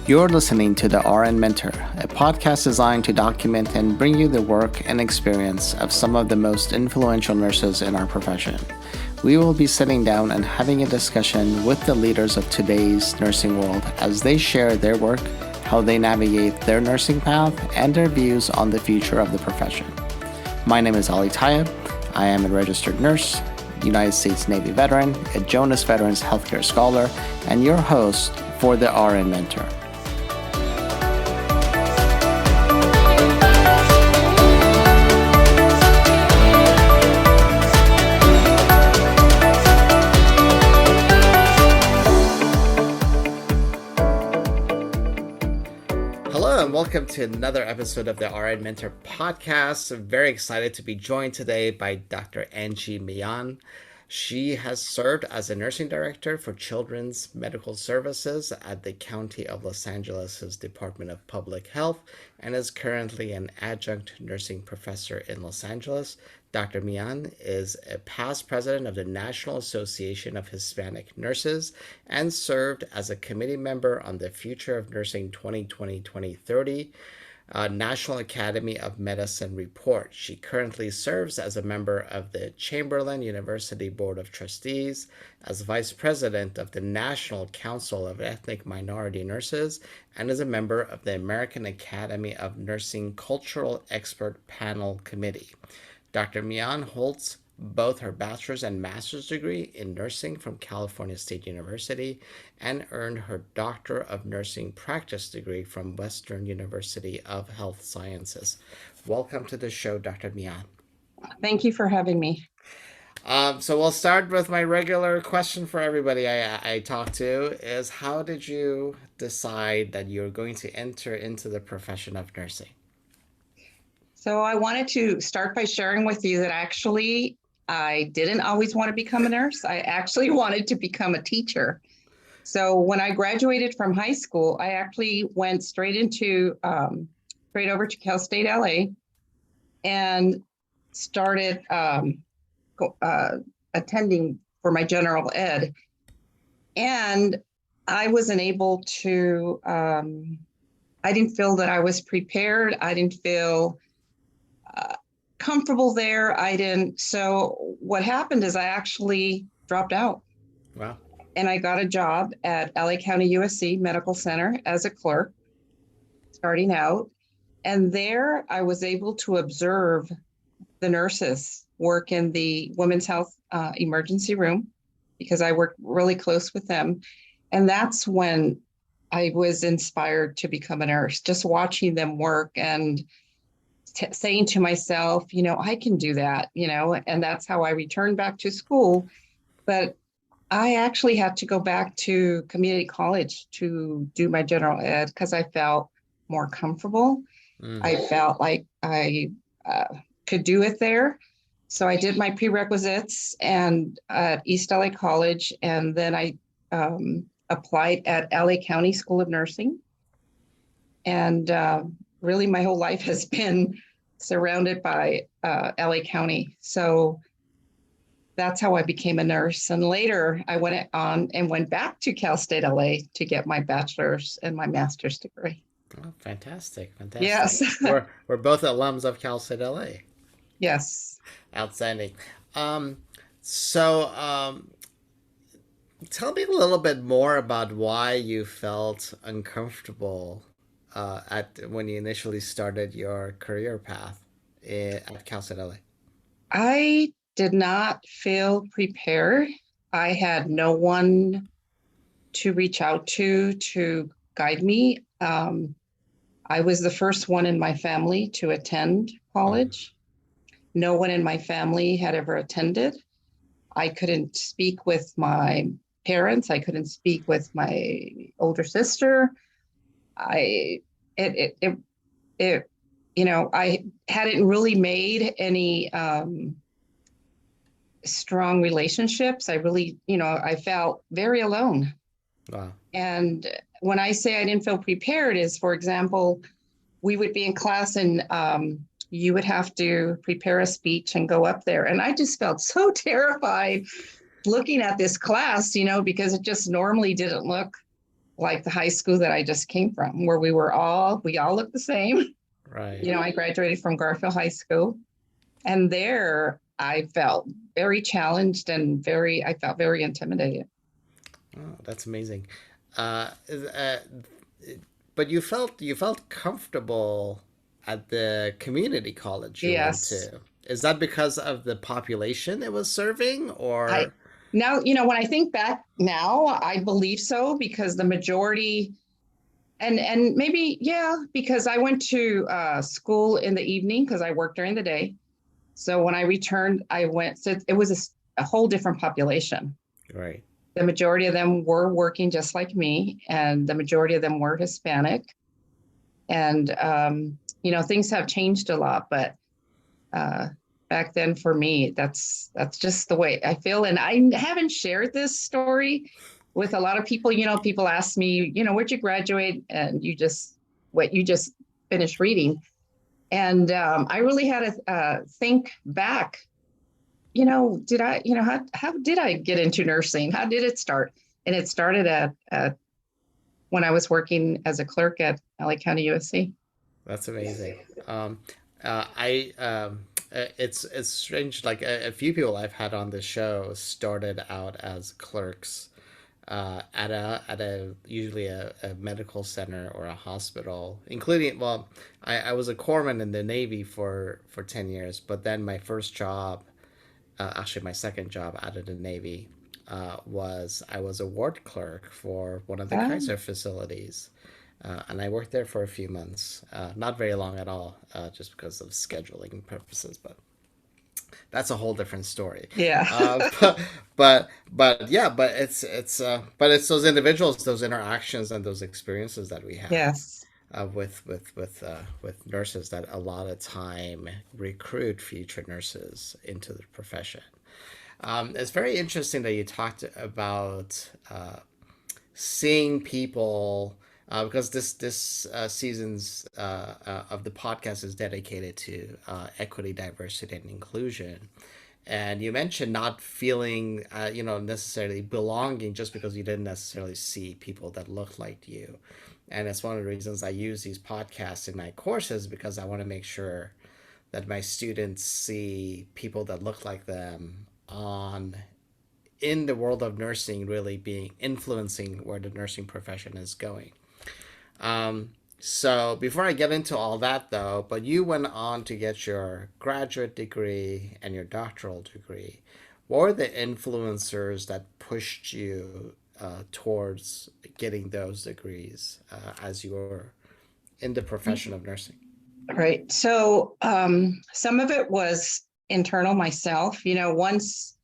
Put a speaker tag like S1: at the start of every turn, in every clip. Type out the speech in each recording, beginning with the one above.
S1: You're listening to the RN Mentor, a podcast designed to document and bring you the work and experience of some of the most influential nurses in our profession. We will be sitting down and having a discussion with the leaders of today's nursing world as they share their work, how they navigate their nursing path, and their views on the future of the profession. My name is Ali Tayeb. I am a registered nurse, United States Navy veteran, a Jonas Veterans Healthcare Scholar, and your host for the RN Mentor. Hello and welcome to another episode of the RN Mentor podcast. I'm very excited to be joined today by Dr. Angie Millan. She has served as a nursing director for Children's Medical Services at the County of Los Angeles' Department of Public Health and is currently an adjunct nursing professor in Los Angeles. Dr. Millan is a past president of the National Association of Hispanic Nurses and served as a committee member on the Future of Nursing 2020-2030 National Academy of Medicine report. She currently serves as a member of the Chamberlain University Board of Trustees, as vice president of the National Council of Ethnic Minority Nurses, and is a member of the American Academy of Nursing Cultural Expert Panel Committee. Dr. Millan holds both her bachelor's and master's degree in nursing from California State University and earned her Doctor of Nursing Practice degree from Western University of Health Sciences. Welcome to the show, Dr. Millan.
S2: Thank you for having me.
S1: So we'll start with my regular question for everybody I talk to is, how did you decide that you're going to enter into the profession of nursing?
S2: So I wanted to start by sharing with you that actually I didn't always want to become a nurse. I actually wanted to become a teacher. So when I graduated from high school, I actually went straight over to Cal State LA and started attending for my general ed. And I wasn't able to, I didn't feel that I was prepared. I didn't feel comfortable there. So what happened is I actually dropped out.
S1: Wow. And
S2: I got a job at LA County USC Medical Center as a clerk, starting out. And there I was able to observe the nurses work in the women's health emergency room because I worked really close with them. And that's when I was inspired to become a nurse, just watching them work and saying to myself, I can do that, and that's how I returned back to school. But I actually had to go back to community college to do my general ed because I felt more comfortable. I felt like I could do it there. So I did my prerequisites and at East LA College, and then I applied at LA County School of Nursing. And really my whole life has been surrounded by LA County. So that's how I became a nurse. And later I went on and went back to Cal State LA to get my bachelor's and my master's degree.
S1: Oh, fantastic.
S2: Yes.
S1: We're both alums of Cal State LA.
S2: Yes.
S1: Outstanding. So tell me a little bit more about why you felt uncomfortable when you initially started your career path at Cal State LA.
S2: I did not feel prepared. I had no one to reach out to guide me. I was the first one in my family to attend college. No one in my family had ever attended. I couldn't speak with my parents. I couldn't speak with my older sister. I hadn't really made any strong relationships. I felt very alone.
S1: Wow.
S2: And when I say I didn't feel prepared is, for example, we would be in class and you would have to prepare a speech and go up there. And I just felt so terrified looking at this class, because it just normally didn't look like the high school that I just came from, where we all looked the same.
S1: Right.
S2: I graduated from Garfield High School, and there I felt very challenged and I felt very intimidated.
S1: Oh, that's amazing. But you felt comfortable at the community college you went
S2: Yes.
S1: to. Is that because of the population it was serving,
S2: I
S1: or?
S2: Now, when I think back now, I believe so because the majority, and maybe, yeah, because I went to school in the evening because I worked during the day. So when I returned, so it was a whole different population.
S1: Right.
S2: The majority of them were working just like me, and the majority of them were Hispanic. And, things have changed a lot, but uh, back then for me, that's just the way I feel. And I haven't shared this story with a lot of people. People ask me, where'd you graduate? And what you just finished reading. And I really had to think back. Did I, how did I get into nursing? How did it start? And it started at when I was working as a clerk at LA County USC.
S1: That's amazing. I it's strange. Like a few people I've had on the show started out as clerks at a usually a medical center or a hospital, including well, I was a corpsman in the Navy for 10 years, but then my first job, actually my second job out of the Navy, was I was a ward clerk for one of the
S2: Um,
S1: Kaiser facilities. And I worked there for a few months, not very long at all, just because of scheduling purposes. But that's a whole different story.
S2: yeah.
S1: Uh, but, but yeah, but it's those individuals, those interactions, and those experiences that we have
S2: Yes.
S1: with nurses that a lot of time recruit future nurses into the profession. It's very interesting that you talked about seeing people, because this season's of the podcast is dedicated to equity, diversity, and inclusion. And you mentioned not feeling, necessarily belonging just because you didn't necessarily see people that looked like you. And it's one of the reasons I use these podcasts in my courses, because I want to make sure that my students see people that look like them on in the world of nursing, really being influencing where the nursing profession is going. So before I get into all that though, but you went on to get your graduate degree and your doctoral degree. What were the influencers that pushed you towards getting those degrees as you were in the profession of nursing?
S2: Right. So some of it was internal myself. Once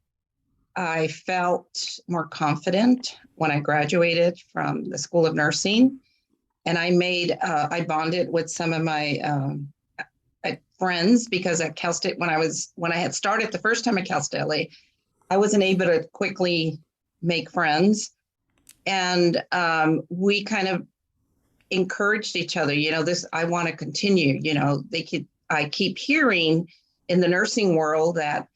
S2: I felt more confident when I graduated from the School of Nursing, and I bonded with some of my friends because at Cal State, when I had started the first time at Cal State LA, I wasn't able to quickly make friends, and we kind of encouraged each other. I want to continue. I keep hearing in the nursing world that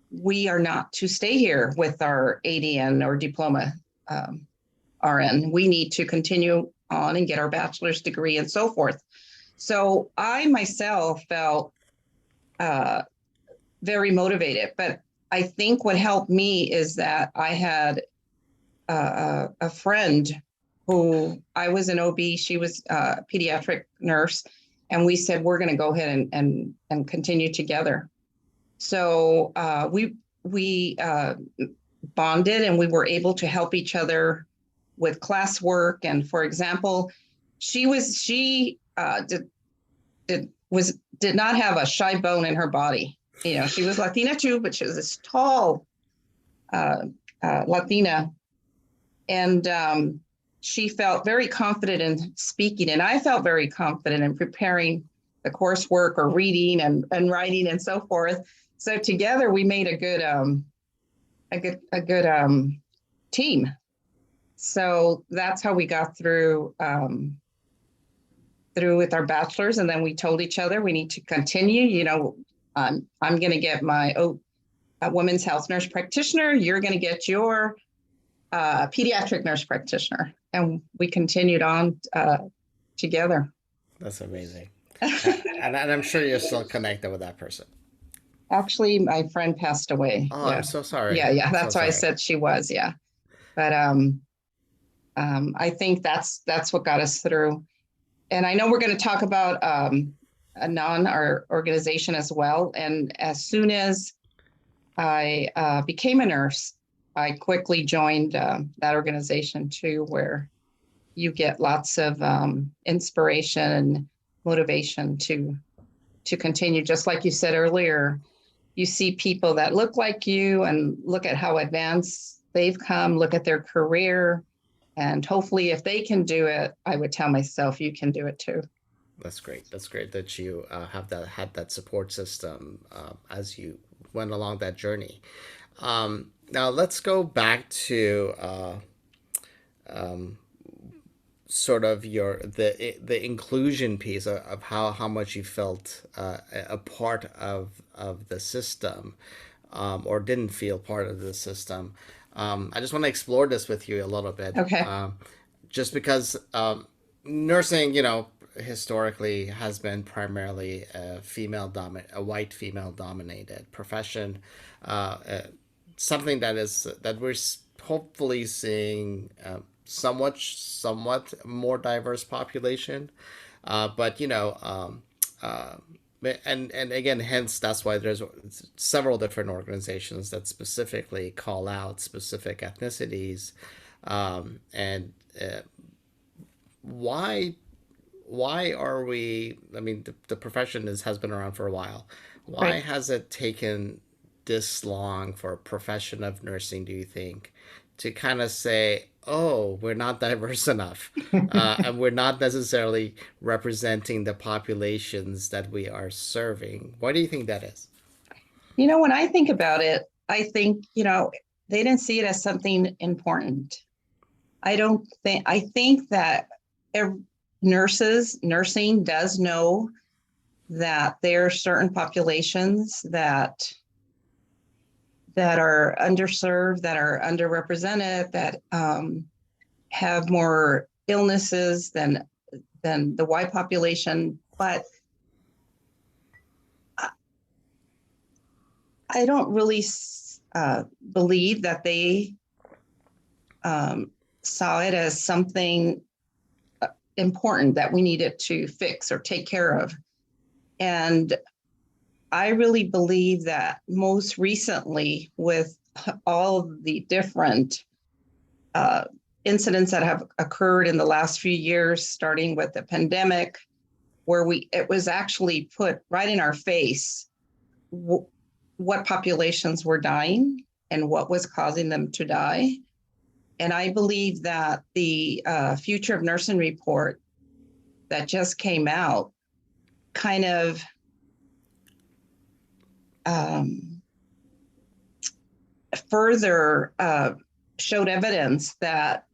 S2: we are not to stay here with our ADN or diploma RN. We need to continue on and get our bachelor's degree and so forth. So I myself felt very motivated, but I think what helped me is that I had a friend who I was an OB, she was a pediatric nurse, and we said we're going to go ahead and continue together. So we bonded, and we were able to help each other with classwork. And for example, she did not have a shy bone in her body. She was Latina too, but she was this tall Latina, and she felt very confident in speaking, and I felt very confident in preparing the coursework or reading and writing and so forth. So together we made a good team. So that's how we got through with our bachelor's, and then we told each other we need to continue. I'm going to get my women's health nurse practitioner. You're going to get your pediatric nurse practitioner, and we continued on together.
S1: That's amazing. And I'm sure you're still connected with that person.
S2: Actually, my friend passed away.
S1: Oh, I'm
S2: Yeah.
S1: so sorry.
S2: Yeah.
S1: I'm so
S2: That's why I
S1: sorry.
S2: said she was. Yeah. But I think that's what got us through. And I know we're going to talk about a NAHN, our organization as well. And as soon as I became a nurse, I quickly joined that organization too, where you get lots of inspiration and motivation to continue. Just like you said earlier, you see people that look like you and look at how advanced they've come, look at their career, and hopefully if they can do it, I would tell myself, you can do it too.
S1: That's great. That's great that you had that support system as you went along that journey. Now let's go back to sort of the inclusion piece of how much you felt a part of the system, or didn't feel part of the system. I just want to explore this with you a little bit,
S2: Okay.
S1: just because nursing, historically has been primarily a white female dominated profession, something that we're hopefully seeing somewhat more diverse population, but uh, and again, hence that's why there's several different organizations that specifically call out specific ethnicities, and why are we, I mean, the profession has been around for a while. Why
S2: Right.
S1: has it taken this long for a profession of nursing, do you think, to kind of say, oh, we're not diverse enough, and we're not necessarily representing the populations that we are serving? Why do you think that is?
S2: When I think about it, I think, they didn't see it as something important. I think that nursing does know that there are certain populations that are underserved, that are underrepresented, that have more illnesses than the white population. But I don't really believe that they saw it as something important that we needed to fix or take care of. And I really believe that most recently, with all of the different incidents that have occurred in the last few years, starting with the pandemic, where it was actually put right in our face what populations were dying and what was causing them to die. And I believe that the Future of Nursing report that just came out kind of further showed evidence that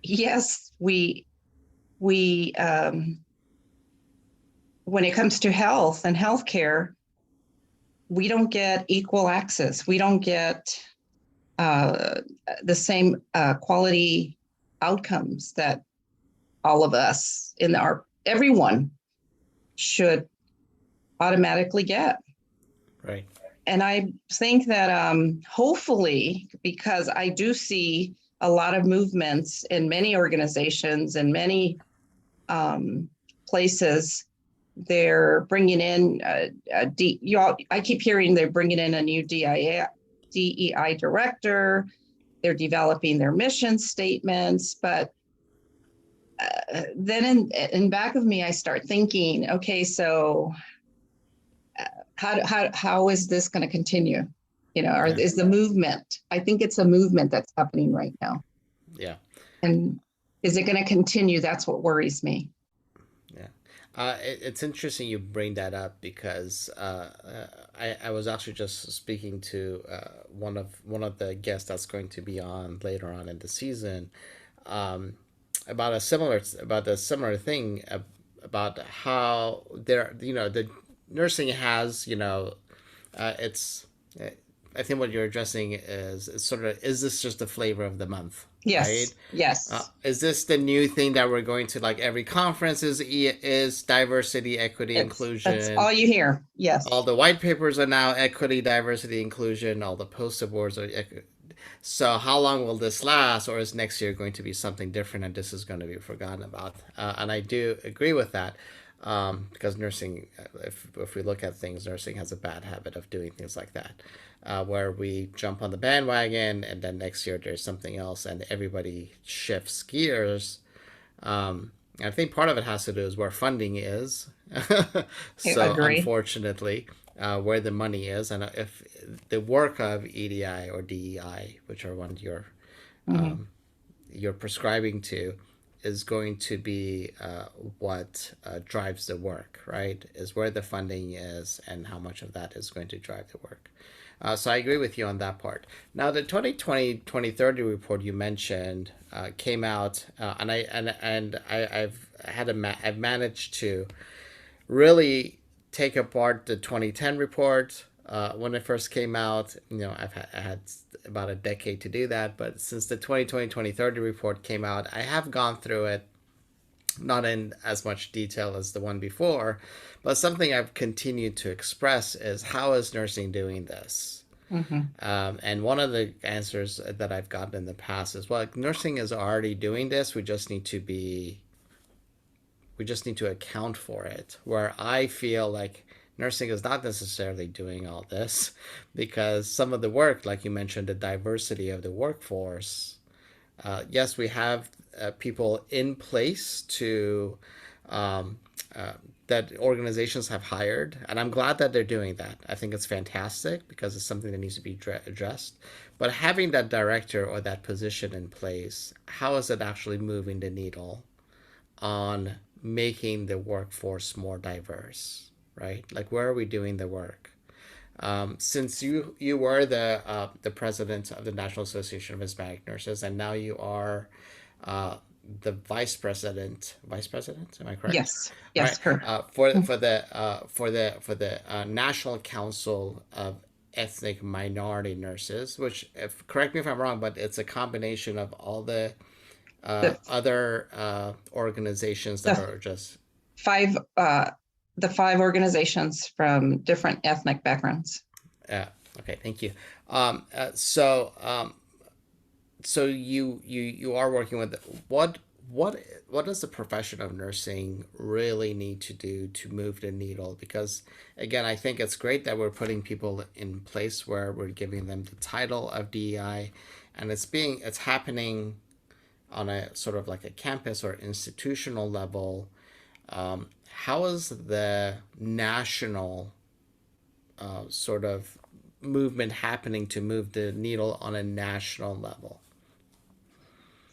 S2: yes, we when it comes to health and healthcare, we don't get equal access. We don't get the same quality outcomes that all of us everyone should automatically get.
S1: Right.
S2: And I think that hopefully, because I do see a lot of movements in many organizations and many places, they're bringing in I keep hearing they're bringing in a new DEI director. They're developing their mission statements, but then in back of me, I start thinking, okay, so how is this going to continue? Or
S1: Yeah.
S2: is the movement? I think it's a movement that's happening right now,
S1: Yeah.
S2: and is it going to continue? That's what worries me.
S1: Yeah. It's interesting you bring that up because I was actually just speaking to one of the guests that's going to be on later on in the season, um, about a similar thing, about how the nursing has, it's I think what you're addressing is sort of, is this just the flavor of the month, right?
S2: Yes, yes.
S1: Is this the new thing that we're going to, like, every conference is diversity, equity,
S2: That's
S1: inclusion?
S2: all you hear.
S1: All
S2: Yes.
S1: the white papers are now equity, diversity, inclusion. All the poster boards are. So how long will this last, or is next year going to be something different, and this is going to be forgotten about? And I do agree with that, because nursing, if we look at things, nursing has a bad habit of doing things like that, where we jump on the bandwagon, and then next year there's something else, and everybody shifts gears. I think part of it has to do is where funding is.
S2: I
S1: So
S2: agree.
S1: unfortunately, where the money is, and if the work of EDI or DEI, which are one
S2: Hmm.
S1: you're prescribing to, is going to be what drives the work, right? Is where the funding is and how much of that is going to drive the work. So I agree with you on that part. Now, the 2020-2030 report you mentioned came out, I've managed to really take apart the 2010 report when it first came out. I had about a decade to do that, but since the 2020-2030 report came out, I have gone through it, not in as much detail as the one before, but something I've continued to express is, how is nursing doing this?
S2: Hmm.
S1: And one of the answers that I've gotten in the past is, well, nursing is already doing this. We just need to account for it. Where I feel like nursing is not necessarily doing all this, because some of the work, like you mentioned, the diversity of the workforce. Yes, we have people in place to um, uh, that organizations have hired, and I'm glad that they're doing that. I think it's fantastic because it's something that needs to be addressed. But having that director or that position in place, how is it actually moving the needle on making the workforce more diverse, right? Like, where are we doing the work? Since you were the president of the National Association of Hispanic Nurses, and now you are uh, the vice president. Am I correct?
S2: Yes,
S1: All
S2: yes,
S1: right.
S2: her.
S1: For the National Council of Ethnic Minority Nurses, which, if correct me if I'm wrong, but it's a combination of all the
S2: The
S1: other organizations that
S2: the
S1: are just.
S2: five the five organizations from different ethnic backgrounds.
S1: Uh, okay, thank you. Um, uh, so um, so you are working with, what what does the profession of nursing really need to do to move the needle? Because again, I think it's great that we're putting people in place where we're giving them the title of DEI, and it's happening on a sort of like a campus or institutional level. How is the national sort of movement happening to move the needle on a national level?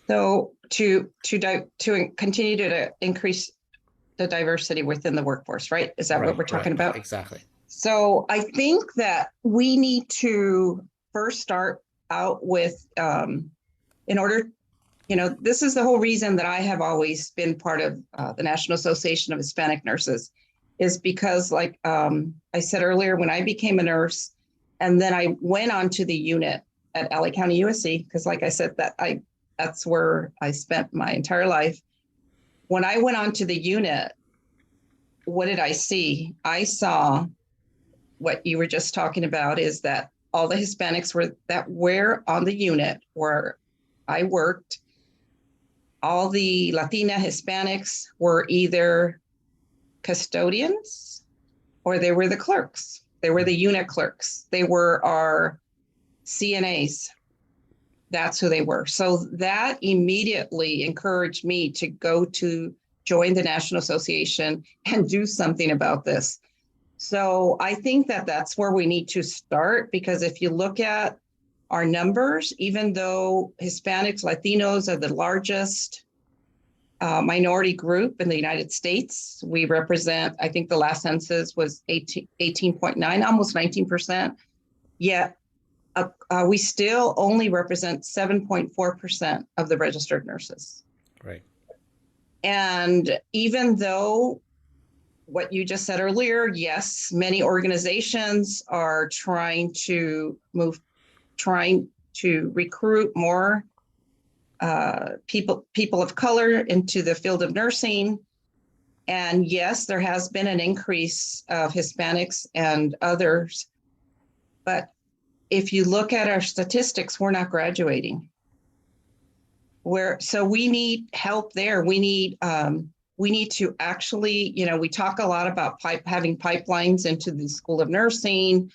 S2: So to continue to increase the diversity within the workforce, right? Is that what
S1: Right,
S2: we're
S1: right,
S2: talking about?
S1: exactly.
S2: So I think that we need to first start out with, in order, this is the whole reason that I have always been part of the National Association of Hispanic Nurses, is because, like I said earlier, when I became a nurse, and then I went on to the unit at LA County USC, because, like I said, that's where I spent my entire life. When I went on to the unit, what did I see? I saw what you were just talking about, is that all the Hispanics were on the unit where I worked, all the Latina Hispanics were either custodians or they were the clerks. They were the unit clerks. They were our CNAs. That's who they were. So that immediately encouraged me to go to join the National Association and do something about this. So I think that that's where we need to start, because if you look at our numbers, even though Hispanics, Latinos are the largest minority group in the United States, we represent, I think the last census was 18.9, almost 19%. Yet we still only represent 7.4% of the registered nurses.
S1: Right.
S2: And even though what you just said earlier, yes, many organizations are trying to recruit more people of color into the field of nursing. And yes, there has been an increase of Hispanics and others. But if you look at our statistics, we're not graduating. So we need help there. We need to actually, we talk a lot about having pipelines into the School of Nursing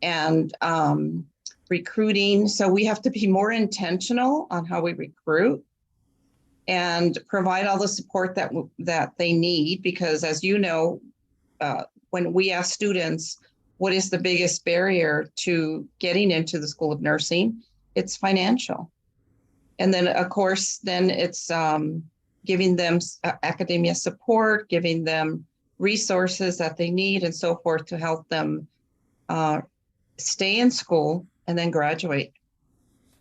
S2: and recruiting. So we have to be more intentional on how we recruit and provide all the support that they need. Because as you know, when we ask students, what is the biggest barrier to getting into the School of Nursing? It's financial. And then, of course, then it's giving them academia support, giving them resources that they need and so forth to help them stay in school and then graduate.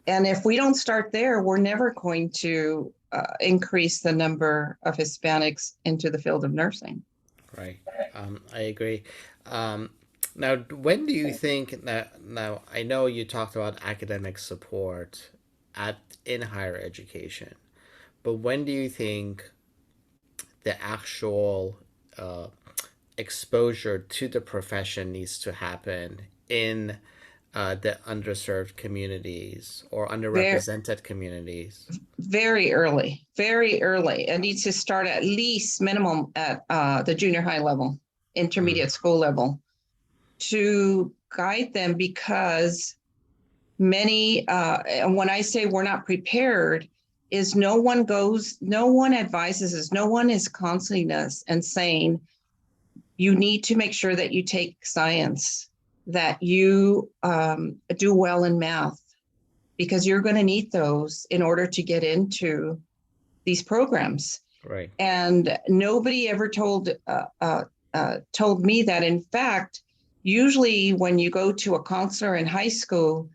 S2: And if we don't start there, we're never going to increase the number of Hispanics into the field of nursing.
S1: Right. I agree. Now, when do you think that? Now, I know you talked about academic support in higher education, but when do you think the actual exposure to the profession needs to happen in the underserved communities or
S2: Very,
S1: underrepresented communities?
S2: very early, very early. It needs to start at least minimum at the junior high level, intermediate school level, to guide them, because many, and when I say we're not prepared, is no one advises us, no one is counseling us and saying, you need to make sure that you take science, that you do well in math, because you're going to need those in order to get into these programs.
S1: Right.
S2: And nobody ever told me that. In fact, usually when you go to a counselor in high school,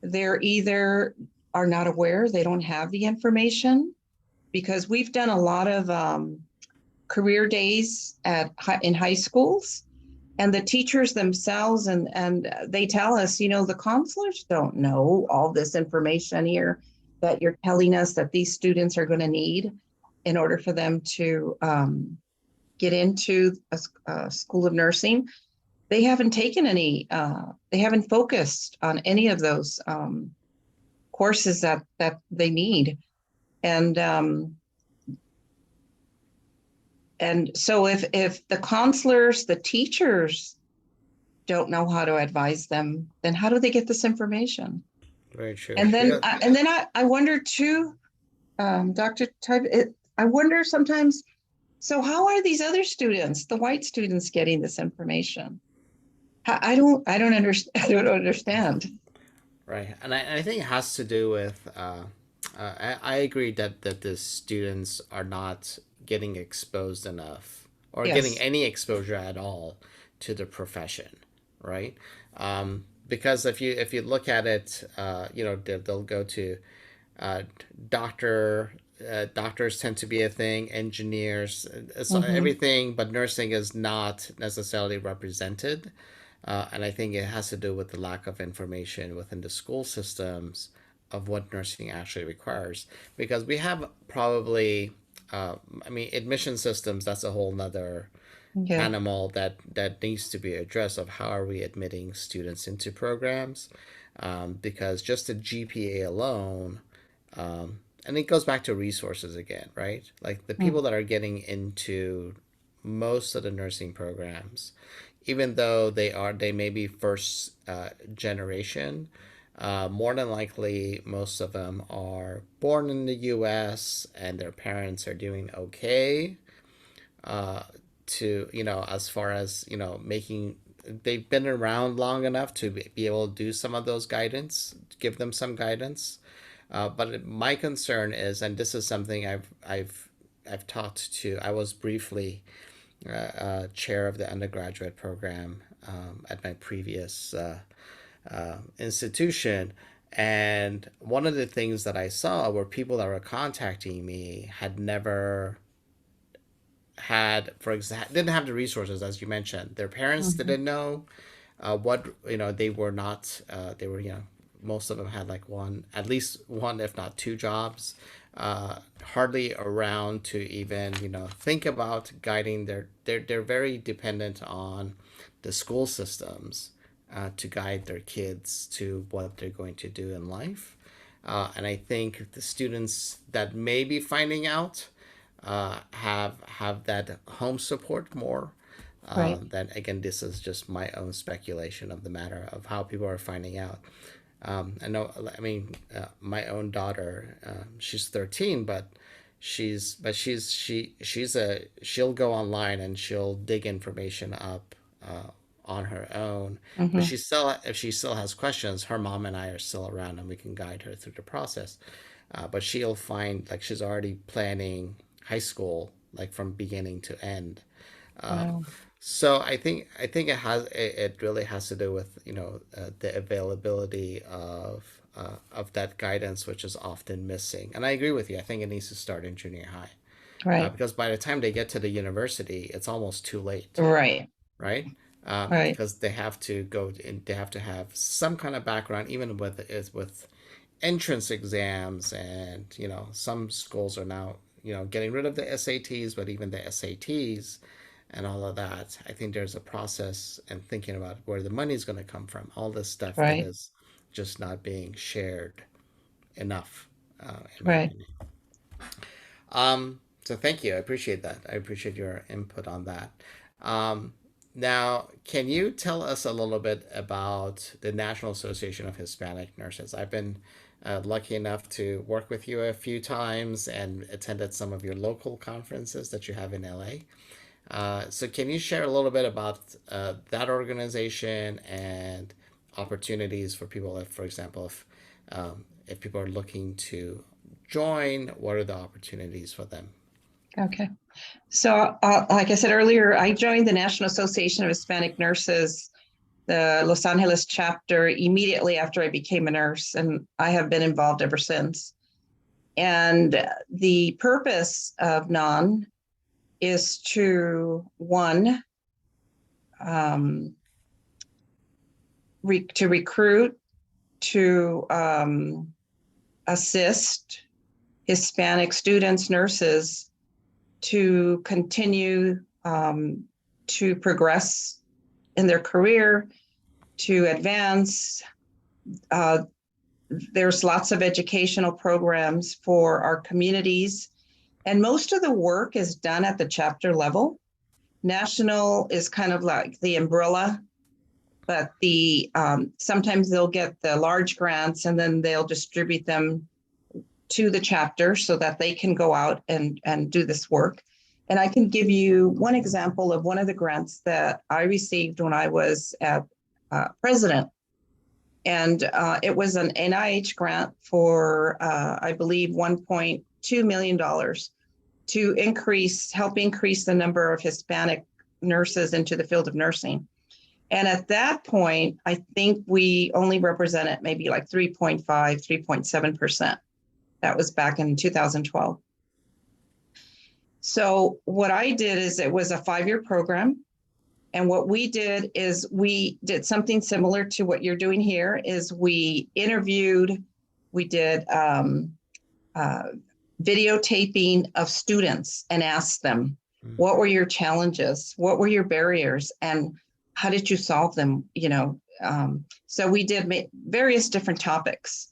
S2: they're either are not aware, they don't have the information, because we've done a lot of career days in high schools, and the teachers themselves, and they tell us, the counselors don't know all this information here that you're telling us that these students are going to need in order for them to get into a school of nursing. They haven't taken they haven't focused on any of those courses that they need. And so if the counselors, the teachers don't know how to advise them, then how do they get this information?
S1: Very true.
S2: And then
S1: Yeah.
S2: I wonder too, Dr. Type, I wonder sometimes, so how are these other students, the white students, getting this information? I don't understand. I don't understand.
S1: Right, and I think it has to do with. I agree that the students are not getting exposed enough or getting
S2: Yes.
S1: any exposure at all to the profession, right? Because if you look at it, they'll go to uh, doctor. Doctors tend to be a thing. Engineers, so
S2: Mm-hmm.
S1: everything, but nursing is not necessarily represented. And I think it has to do with the lack of information within the school systems of what nursing actually requires. Because we have probably, I mean, admission systems, that's a whole nother
S2: Yeah.
S1: animal that needs to be addressed of how are we admitting students into programs. Because just the GPA alone, and it goes back to resources again, right? Like the people
S2: Mm.
S1: that are getting into most of the nursing programs, even though they may be first generation, more than likely most of them are born in the U.S. and their parents are doing okay. To as far as making, they've been around long enough to be able to do some of those guidance, give them some guidance. But my concern is, and this is something I've talked to. I was briefly chair of the undergraduate program at my previous institution. And one of the things that I saw were people that were contacting me had never had, for example, didn't have the resources, as you mentioned. Their parents
S2: Mhm.
S1: didn't know what, they were not, they were, most of them had like one, at least one, if not two jobs, hardly around to even, think about guiding they're very dependent on the school systems to guide their kids to what they're going to do in life. And I think the students that may be finding out have that home support more.
S2: Right.
S1: Then again, this is just my own speculation of the matter of how people are finding out. I know. I mean, my own daughter, she's 13, but she'll go online and she'll dig information up on her own. But
S2: Hmm.
S1: if she still has questions, her mom and I are still around and we can guide her through the process. But she'll find like she's already planning high school like from beginning to end.
S2: Wow.
S1: So I think it really has to do with the availability of that guidance, which is often missing. And I agree with you. I think it needs to start in junior high
S2: Right.
S1: because by the time they get to the university, it's almost too late,
S2: Right.
S1: right?
S2: Right.
S1: Because they have to go in, they have to have some kind of background, even with entrance exams, and some schools are now getting rid of the SATs, but even the SATs and all of that. I think there's a process and thinking about where the money's going to come from. All this stuff that
S2: Right.
S1: is just not being shared enough, in my
S2: Right.
S1: opinion. So thank you. I appreciate that. I appreciate your input on that. Um, Now, can you tell us a little bit about the National Association of Hispanic Nurses? I've been lucky enough to work with you a few times and attended some of your local conferences that you have in LA. So, can you share a little bit about that organization and opportunities for people, if, for example, if people are looking to join, what are the opportunities for them?
S2: Okay. So, like I said earlier, I joined the National Association of Hispanic Nurses, the Los Angeles chapter, immediately after I became a nurse, and I have been involved ever since. And the purpose of NAHN is to, one, um, to recruit, to assist Hispanic students, nurses, to continue to progress in their career, to advance. Uh, there's lots of educational programs for our communities, and most of the work is done at the chapter level. National is kind of like the umbrella, but the sometimes they'll get the large grants and then they'll distribute them to the chapter so that they can go out and do this work. And I can give you one example of one of the grants that I received when I was at president. And it was an NIH grant for, I believe, $1.2 million to help increase the number of Hispanic nurses into the field of nursing. And at that point, I think we only represented maybe like 3.5, 3.7%. That was back in 2012. So what I did is it was a 5-year program. And what we did is we did something similar to what you're doing here is we interviewed, we did videotaping of students and asked them, what were your challenges? What were your barriers? And how did you solve them? So we did various different topics.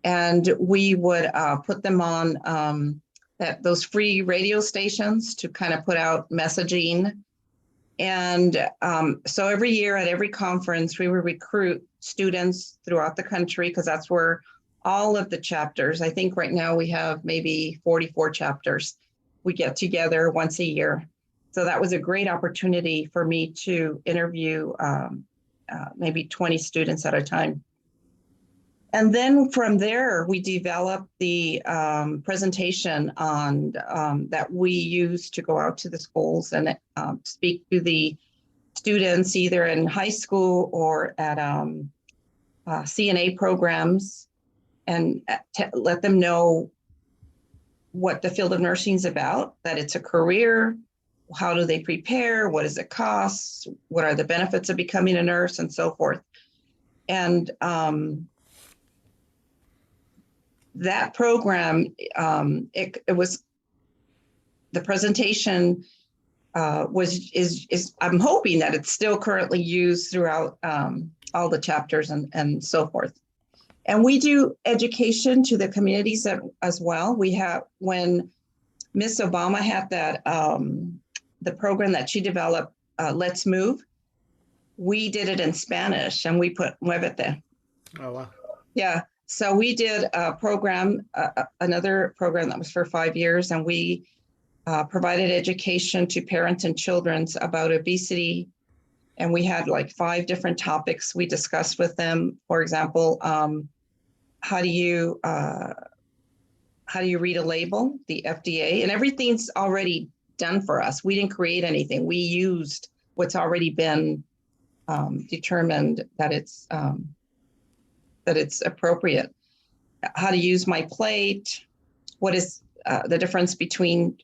S2: And we would put them on those free radio stations to kind of put out messaging. And so every year at every conference, we would recruit students throughout the country because that's where all of the chapters, I think right now we have maybe 44 chapters. We get together once a year. So that was a great opportunity for me to interview maybe 20 students at a time. And then from there, we developed the presentation on that we use to go out to the schools and speak to the students either in high school or at CNA programs and let them know what the field of nursing is about, that it's a career, how do they prepare? What does it cost? What are the benefits of becoming a nurse and so forth? And that program, it was the presentation is I'm hoping that it's still currently used throughout all the chapters and so forth. And we do education to the communities as well. We have, when Miss Obama had that the program that she developed, Let's Move, we did it in Spanish and we put Muévete.
S1: Oh, wow.
S2: Yeah. So we did a program, another program that was for 5 years, and we provided education to parents and children about obesity. And we had like 5 different topics we discussed with them. For example, how do you read a label, the FDA, and everything's already done for us. We didn't create anything. We used what's already been determined that it's appropriate. How to use my plate, what is the difference between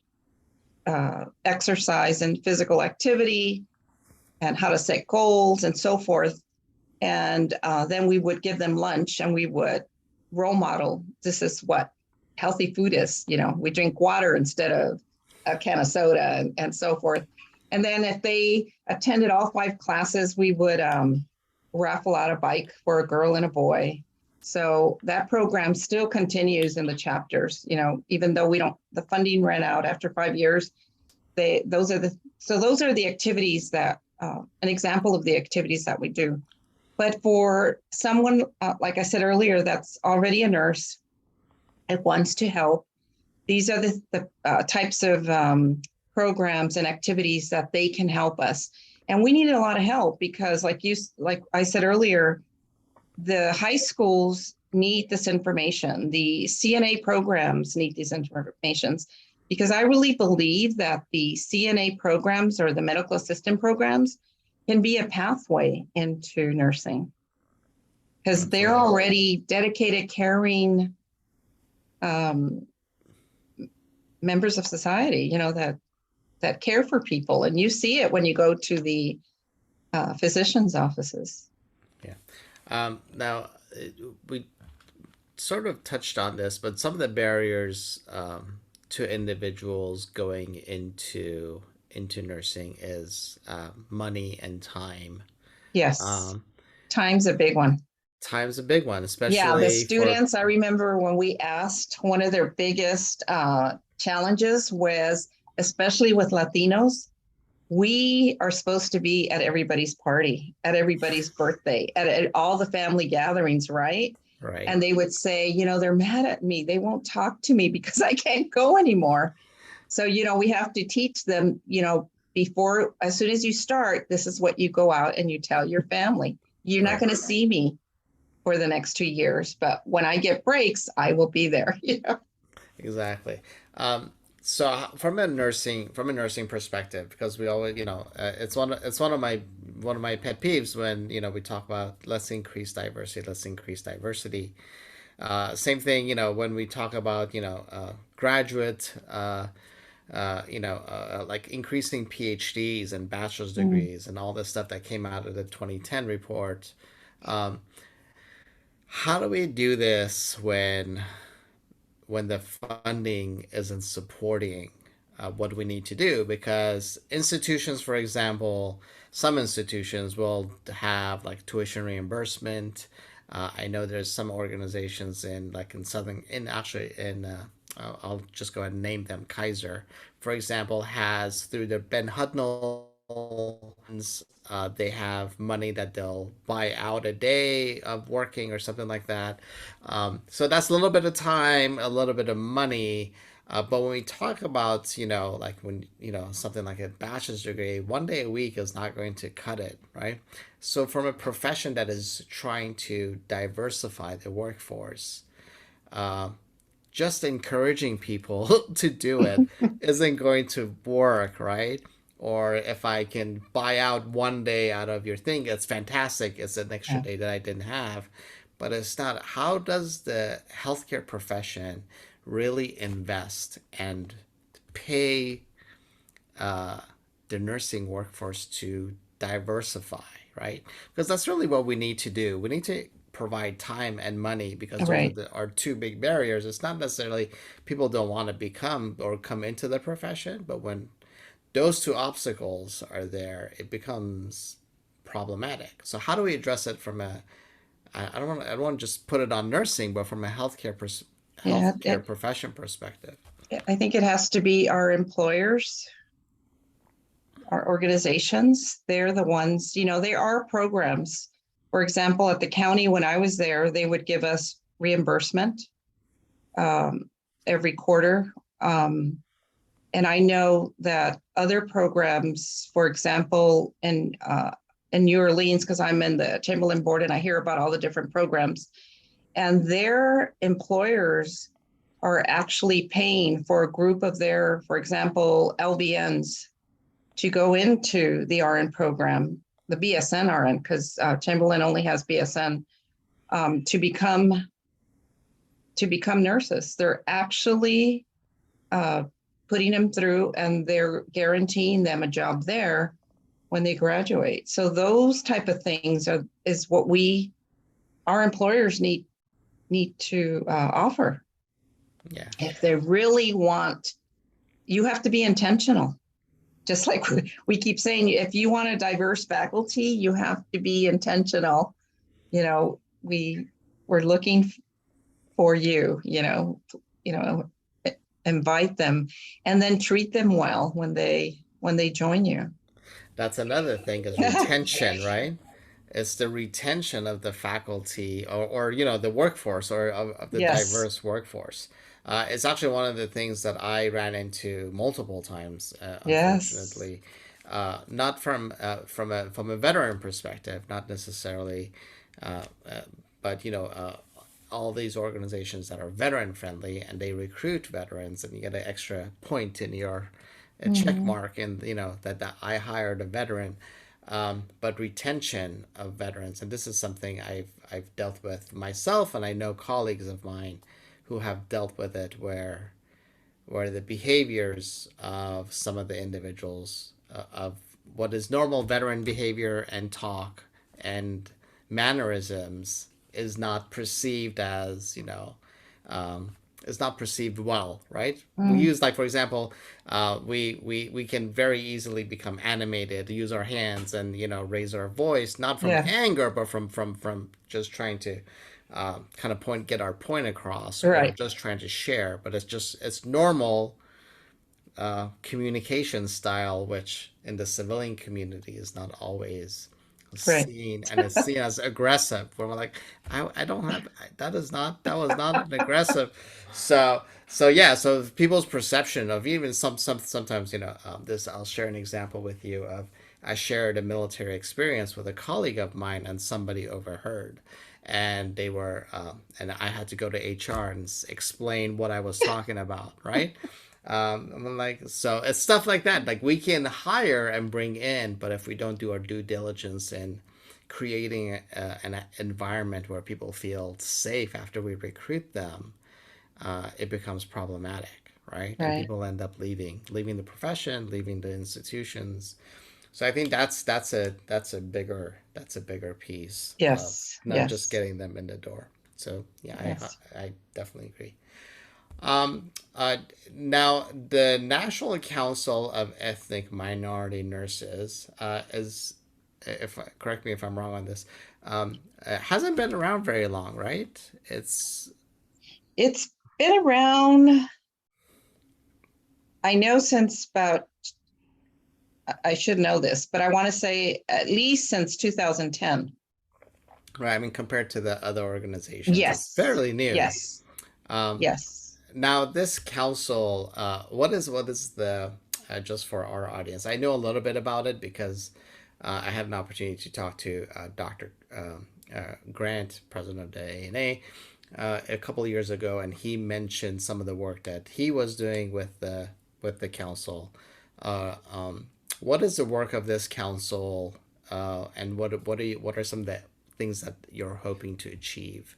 S2: exercise and physical activity, and how to set goals and so forth. And then we would give them lunch and we would role model, this is what healthy food is. We drink water instead of a can of soda and so forth. And then if they attended all 5 classes, we would raffle out a bike for a girl and a boy. So that program still continues in the chapters, even though the funding ran out after 5 years. Those are the activities that, an example of the activities that we do. But for someone, like I said earlier, that's already a nurse and wants to help, these are the types of programs and activities that they can help us. And we needed a lot of help because, like I said earlier, the high schools need this information. The CNA programs need these informations, because I really believe that the CNA programs or the medical assistant programs can be a pathway into nursing, because they're already dedicated, caring members of society, that care for people. And you see it when you go to the physician's offices.
S1: Yeah. Now, we sort of touched on this, but some of the barriers to individuals going into nursing is money and time.
S2: Yes. Time's a big one.
S1: Time's a big one, especially
S2: the students. I remember when we asked, one of their biggest challenges was, especially with Latinos, we are supposed to be at everybody's party, at everybody's birthday, at all the family gatherings, right?
S1: Right.
S2: And they would say, they're mad at me. They won't talk to me because I can't go anymore. So, we have to teach them, before, as soon as you start, this is what you go out and you tell your family. You're not going to see me for the next 2 years, but when I get breaks, I will be there.
S1: Exactly. So from a nursing perspective, because we always, it's one of my pet peeves when we talk about let's increase diversity. Same thing, when we talk about graduate, like increasing PhDs and bachelor's degrees and all this stuff that came out of the 2010 report. How do we do this when the funding isn't supporting what we need to do? Because institutions, for example, some institutions will have like tuition reimbursement. I know there's some organizations I'll just go ahead and name them. Kaiser, for example, has, through their Ben Hudnall, they have money that they'll buy out a day of working or something like that. So that's a little bit of time, a little bit of money. But when we talk about, something like a bachelor's degree, 1 day a week is not going to cut it, right? So from a profession that is trying to diversify the workforce, just encouraging people to do it isn't going to work, right? Or if I can buy out 1 day out of your thing, it's fantastic. It's an extra day that I didn't have. But it's not. How does the healthcare profession really invest and pay the nursing workforce to diversify, right? Because that's really what we need to do. We need to provide time and money because those are
S2: Right.
S1: our two big barriers. It's not necessarily people don't want to become or come into the profession, but when those two obstacles are there, it becomes problematic. So how do we address it from a I don't want to just put it on nursing, but from a
S2: Yeah.
S1: healthcare profession perspective.
S2: I think it has to be our employers, our organizations. They're the ones, there are programs. For example, at the county, when I was there, they would give us reimbursement every quarter. And I know that other programs, for example, in New Orleans, because I'm in the Chamberlain board and I hear about all the different programs, and their employers are actually paying for a group of their, for example, LVNs to go into the RN program, the BSN RN, because Chamberlain only has BSN, to become nurses. They're actually putting them through, and they're guaranteeing them a job there when they graduate. So those type of things is what our employers need to offer.
S1: Yeah.
S2: If they really want, you have to be intentional. Just like we keep saying, if you want a diverse faculty, you have to be intentional. We're looking for you, invite them and then treat them well when they join you.
S1: That's another thing is retention, right? It's the retention of the faculty or the workforce or of the
S2: Yes.
S1: diverse workforce. It's actually one of the things that I ran into multiple times,
S2: Yes.
S1: unfortunately. Not from a veteran perspective, not necessarily, uh, uh, but all these organizations that are veteran friendly and they recruit veterans and you get an extra point in your check
S2: Mm-hmm.
S1: mark and that I hired a veteran. But retention of veterans, and this is something I've dealt with myself, and I know colleagues of mine who have dealt with it, where the behaviors of some of the individuals of what is normal veteran behavior and talk and mannerisms is not perceived as is not perceived well, right? We
S2: Mm.
S1: use like for example, we can very easily become animated, use our hands and raise our voice, not from
S2: Yeah.
S1: anger, but from just trying to kind of get our point across or
S2: Right.
S1: just trying to share. But it's normal communication style, which in the civilian community is not always
S2: Right.
S1: seen and is seen as aggressive. Where we're like, I don't have that was not an aggressive. So yeah, so people's perception of even sometimes this I'll share an example with you of I shared a military experience with a colleague of mine and somebody overheard and they were and I had to go to HR and explain what I was talking about, right? I'm like, so it's stuff like that. Like we can hire and bring in, but if we don't do our due diligence in creating an environment where people feel safe after we recruit them, it becomes problematic, right? And
S2: Right.
S1: people end up leaving the profession, leaving the institutions. So I think that's a bigger piece of
S2: Yes.
S1: not just
S2: Yes.
S1: getting them in the door. So yeah,
S2: Yes.
S1: I definitely agree. Um, uh, Now, the National Council of Ethnic Minority Nurses is, if correct me if I'm wrong on this, hasn't been around very long, right? It's
S2: It's been around, I know, since about, I should know this, but I want to say at least since 2010.
S1: right. I mean, compared to the other organizations, it's
S2: Yes.
S1: fairly new.
S2: Yes.
S1: Um,
S2: Yes.
S1: Now, this council, what is the just for our audience? I know a little bit about it because I had an opportunity to talk to Dr. Grant, president of the ANA, a couple of years ago, and he mentioned some of the work that he was doing with the council. What is the work of this council, and what are some of the things that you're hoping to achieve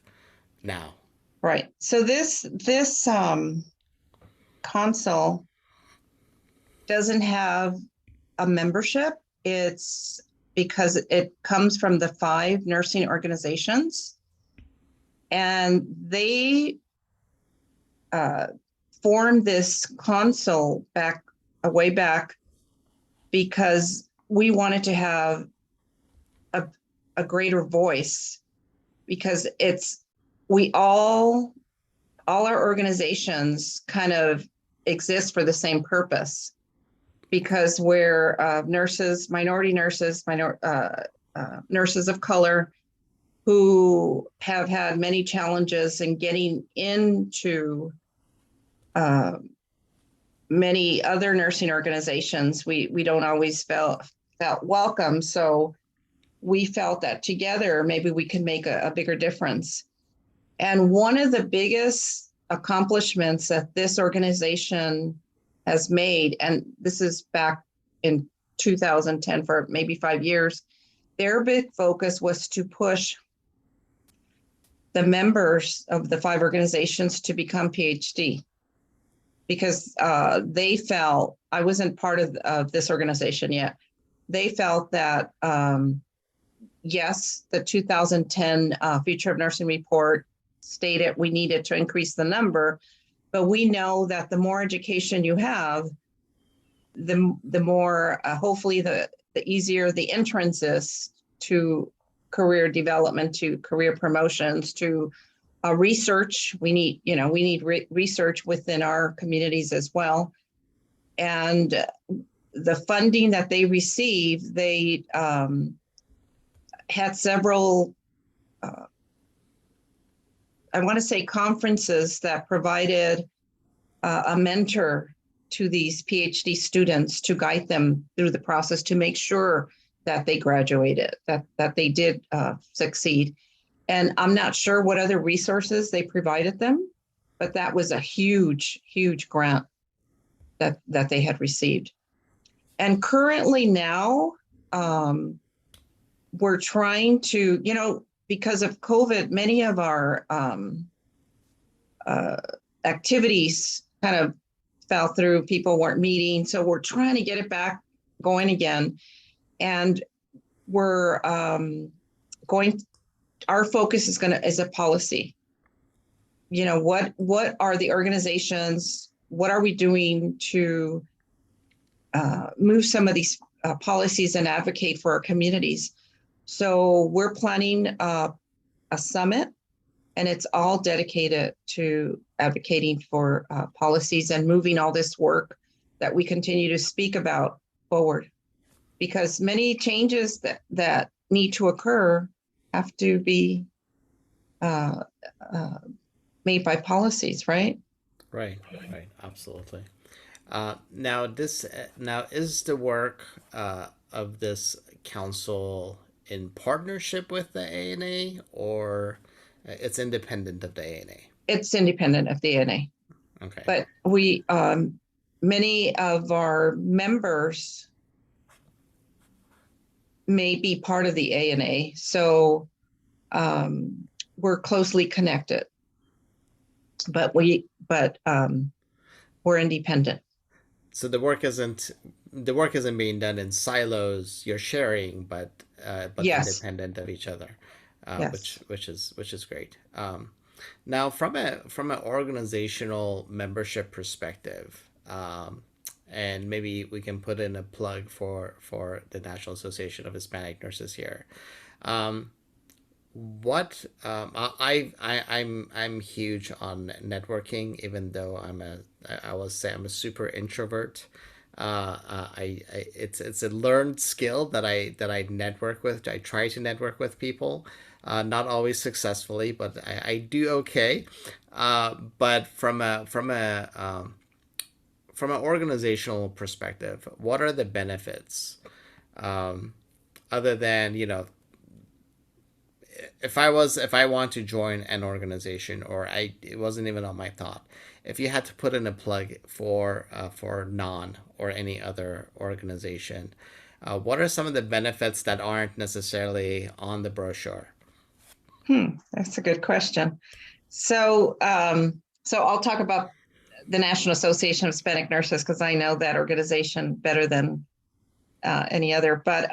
S1: now?
S2: Right. So this console doesn't have a membership. It's because it comes from the 5 nursing organizations, and they formed this council way back because we wanted to have a greater voice, because all our organizations kind of exist for the same purpose, because we're nurses, minority nurses, nurses of color who have had many challenges in getting into many other nursing organizations. We don't always felt welcome. So we felt that together, maybe we could make a bigger difference. And one of the biggest accomplishments that this organization has made, and this is back in 2010 for maybe 5 years, their big focus was to push the members of the 5 organizations to become PhD, because they felt, I wasn't part of this organization yet, they felt that, yes, the 2010 Future of Nursing report stated we needed to increase the number, but we know that the more education you have, the more, hopefully the easier the entrance is to career development, to career promotions, to research. We need research within our communities as well. And the funding that they received, they had several, I want to say, conferences that provided a mentor to these PhD students to guide them through the process to make sure that they graduated, that they did succeed. And I'm not sure what other resources they provided them, but that was a huge, huge grant that they had received. And currently now, we're trying to, because of COVID, many of our activities kind of fell through. People weren't meeting. So we're trying to get it back going again. And we're our focus is a policy. What are the organizations? What are we doing to move some of these policies and advocate for our communities? So we're planning a summit, and it's all dedicated to advocating for policies and moving all this work that we continue to speak about forward, because many changes that need to occur have to be made by policies, right?
S1: Right, absolutely. Now, is the work of this council in partnership with the ANA, or it's independent of the ANA?
S2: It's independent of the ANA.
S1: Okay.
S2: But we, many of our members may be part of the ANA, so we're closely connected. But we're independent.
S1: So the work isn't being done in silos. You're sharing, but
S2: Yes.
S1: independent of each other,
S2: Yes.
S1: which is great. Now, from an organizational membership perspective, and maybe we can put in a plug for the National Association of Hispanic Nurses here. I'm huge on networking, even though I will say I'm a super introvert. It's a learned skill that I network with. I try to network with people, not always successfully, but I do okay. But from an organizational perspective, what are the benefits, other than, if I want to join an organization, or it wasn't even on my thought, if you had to put in a plug for NAHN or any other organization, what are some of the benefits that aren't necessarily on the brochure?
S2: That's a good question. So I'll talk about the National Association of Hispanic Nurses, because I know that organization better than any other. But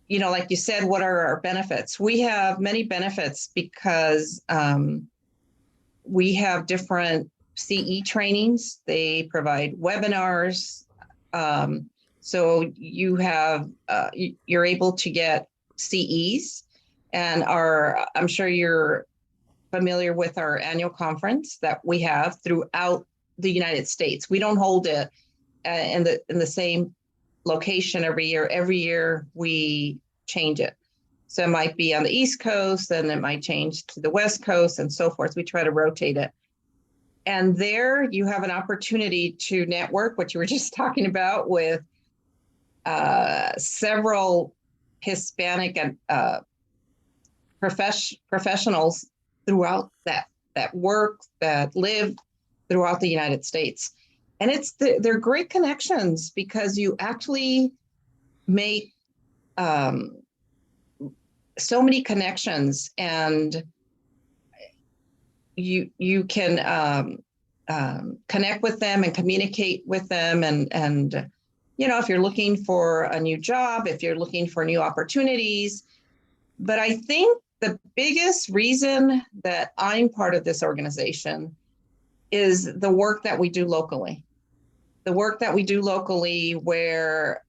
S2: like you said, what are our benefits? We have many benefits because we have different CE trainings. They provide webinars. So you're able to get CEs, and I'm sure you're familiar with our annual conference that we have throughout the United States. We don't hold it in the same location every year. Every year we change it. So it might be on the East Coast, then it might change to the West Coast, and so forth. We try to rotate it. And there you have an opportunity to network, what you were just talking about, with several Hispanic and professionals throughout that work, that live throughout the United States. And they're great connections because you actually make so many connections, and you can connect with them and communicate with them, and if you're looking for a new job, if you're looking for new opportunities. But I think the biggest reason that I'm part of this organization is the work that we do locally. The work that we do locally, where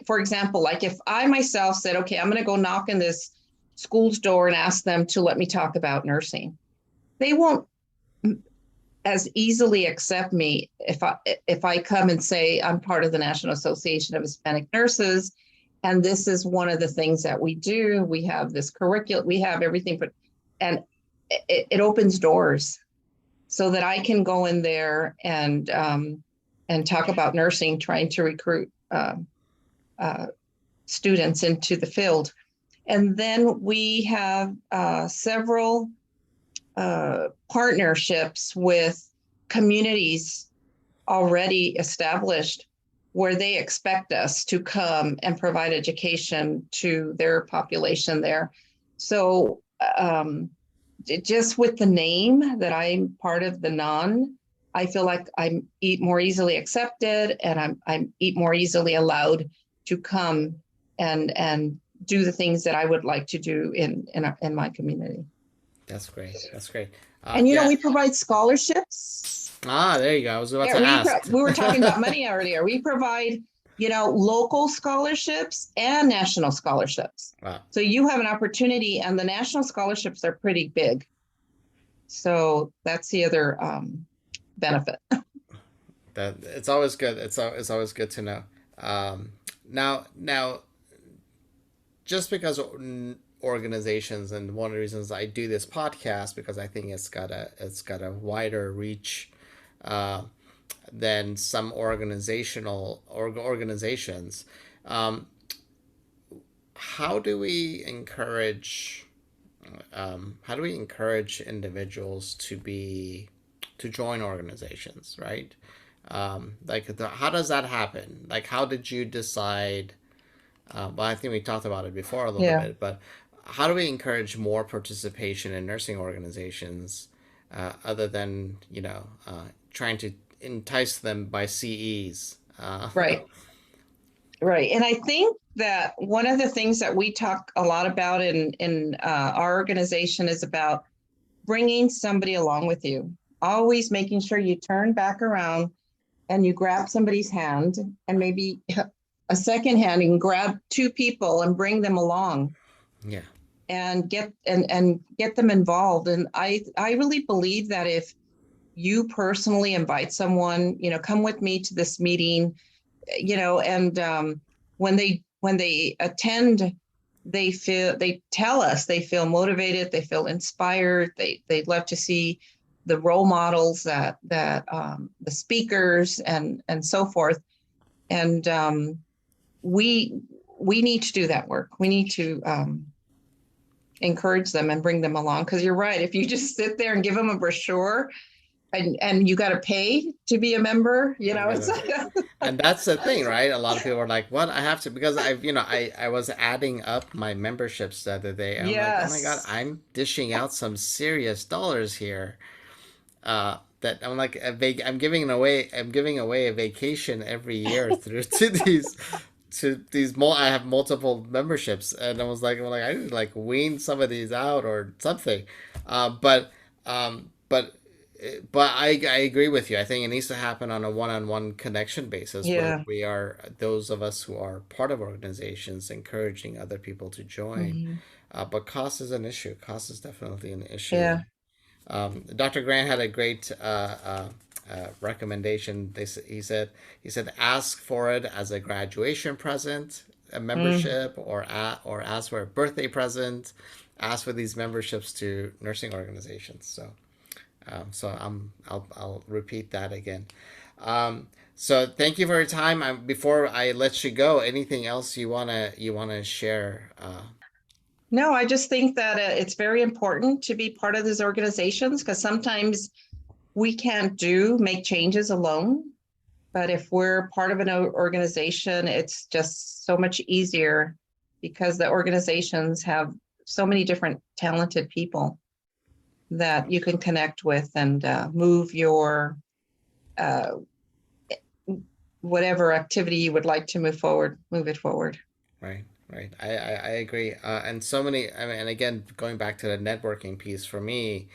S2: for example, like if I myself said, okay, I'm going to go knock on this school's door and ask them to let me talk about nursing, they won't as easily accept me if I come and say I'm part of the National Association of Hispanic Nurses, and this is one of the things that we do. We have this curriculum, we have everything, and it opens doors so that I can go in there and talk about nursing, trying to recruit students into the field. And then we have several partnerships with communities already established where they expect us to come and provide education to their population there. So just with the name that I'm part of the NAHN, I feel like I'm more easily accepted, and I'm more easily allowed to come and do the things that I would like to do in my community.
S1: That's great. That's great.
S2: And we provide scholarships.
S1: There you go. I was about to ask.
S2: We were talking about money earlier. We provide, local scholarships and national scholarships.
S1: Wow.
S2: So you have an opportunity, and the national scholarships are pretty big. So that's the other benefit.
S1: That it's always good. It's always good to know. Now, just because organizations, and one of the reasons I do this podcast, because I think it's got a wider reach than some organizations. How do we encourage individuals to join organizations, right? How does that happen? Like, how did you decide? Well, I think we talked about it before a little bit, but how do we encourage more participation in nursing organizations, other than trying to entice them by CEs?
S2: Right. And I think that one of the things that we talk a lot about in our organization is about bringing somebody along with you. Always making sure you turn back around and you grab somebody's hand, and maybe a second hand, and grab two people and bring them along.
S1: Yeah.
S2: And get them involved. And I really believe that if you personally invite someone, come with me to this meeting, and when they attend, they tell us they feel motivated, they feel inspired, they'd love to see the role models that the speakers and so forth. And we need to do that work. We need to encourage them and bring them along, because you're right. If you just sit there and give them a brochure, and you got to pay to be a member, it's
S1: and that's the thing, right? A lot of people are like, what? I have to, because I was adding up my memberships the other day. I'm like, oh my God, I'm dishing out some serious dollars here. that I'm like I'm giving away a vacation every year through to these I have multiple memberships, and I was like, I need to like wean some of these out or something. Uh, but um, but I agree with you. I think it needs to happen on a one-on-one connection basis where
S2: Yeah.
S1: we are, those of us who are part of organizations, encouraging other people to join.
S2: Mhm.
S1: But cost is an issue. Cost is definitely an issue.
S2: Yeah.
S1: Dr. Grant had a great recommendation. He said ask for it as a graduation present, a
S2: Mm.
S1: membership, or ask for a birthday present. Ask for these memberships to nursing organizations. I'll repeat that again. So thank you for your time. Before I let you go, anything else you wanna share?
S2: No, I just think that it's very important to be part of these organizations because sometimes we can't make changes alone. But if we're part of an organization, it's just so much easier because the organizations have so many different talented people that you can connect with and move your uh, whatever activity you would like to move it forward.
S1: Right, right. I agree. And so many, and again, going back to the networking piece for me,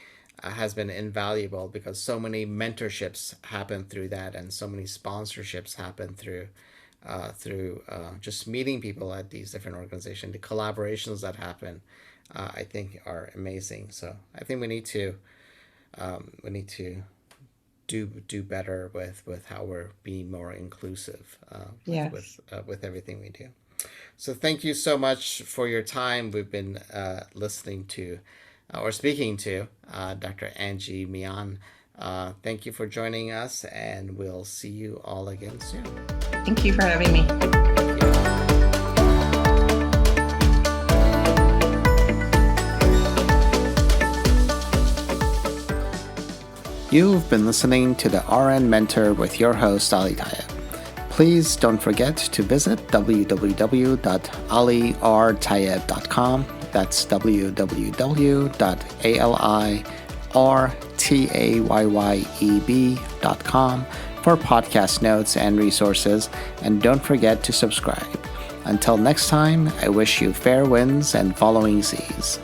S1: has been invaluable because so many mentorships happen through that, and so many sponsorships happen through just meeting people at these different organizations. The collaborations that happen, I think, are amazing. So I think we need to do better with how we're being more inclusive
S2: Yes.
S1: with everything we do. So thank you so much for your time. We've been listening to or speaking to Dr. Angie Millan. Thank you for joining us, and we'll see you all again soon.
S2: Thank you for having me.
S1: You've been listening to the RN Mentor with your host, Ali Tayeb. Please don't forget to visit www.alirtayeb.com. That's www.alirtayeb.com for podcast notes and resources, and don't forget to subscribe. Until next time, I wish you fair winds and following seas.